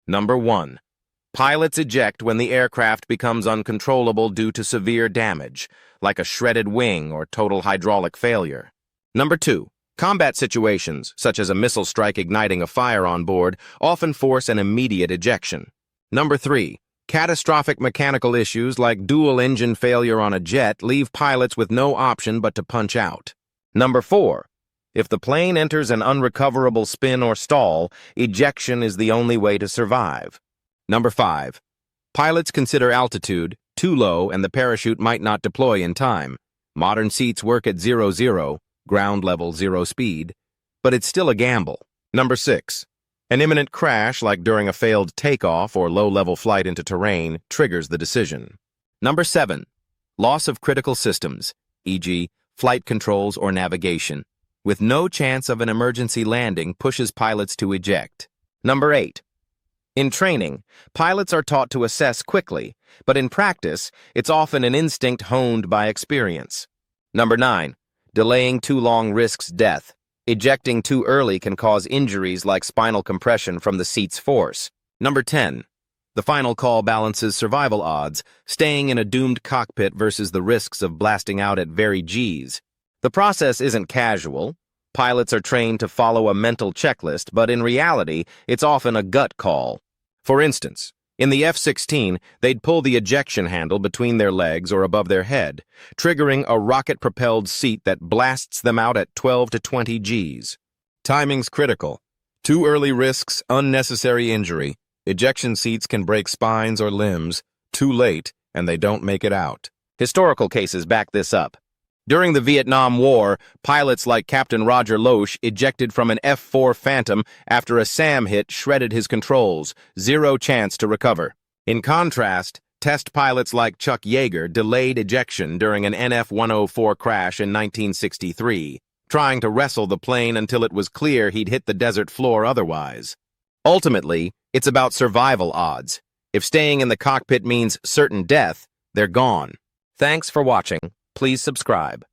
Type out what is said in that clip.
Number 1. Pilots eject when the aircraft becomes uncontrollable due to severe damage, like a shredded wing or total hydraulic failure. Number 2. Combat situations, such as a missile strike igniting a fire on board, often force an immediate ejection. Number 3. Catastrophic mechanical issues like dual engine failure on a jet leave pilots with no option but to punch out. Number 4. If the plane enters an unrecoverable spin or stall, ejection is the only way to survive. Number 5. Pilots consider altitude too low and the parachute might not deploy in time. Modern seats work at 0-0, ground level 0 speed, but it's still a gamble. Number 6. An imminent crash, like during a failed takeoff or low-level flight into terrain, triggers the decision. Number 7. Loss of critical systems, e.g., flight controls or navigation, with no chance of an emergency landing pushes pilots to eject. Number 8. In training, pilots are taught to assess quickly, but in practice, it's often an instinct honed by experience. Number 9. Delaying too long risks death. Ejecting too early can cause injuries like spinal compression from the seat's force. Number 10. The final call balances survival odds, staying in a doomed cockpit versus the risks of blasting out at very Gs. The process isn't casual. Pilots are trained to follow a mental checklist, but in reality, it's often a gut call. For instance, in the F-16, they'd pull the ejection handle between their legs or above their head, triggering a rocket-propelled seat that blasts them out at 12 to 20 Gs. Timing's critical. Too early risks unnecessary injury. Ejection seats can break spines or limbs. Too late, and they don't make it out. Historical cases back this up. During the Vietnam War, pilots like Captain Roger Loesch ejected from an F-4 Phantom after a SAM hit shredded his controls, 0 chance to recover. In contrast, test pilots like Chuck Yeager delayed ejection during an NF-104 crash in 1963, trying to wrestle the plane until it was clear he'd hit the desert floor otherwise. Ultimately, it's about survival odds. If staying in the cockpit means certain death, they're gone. Thanks for watching. Please subscribe.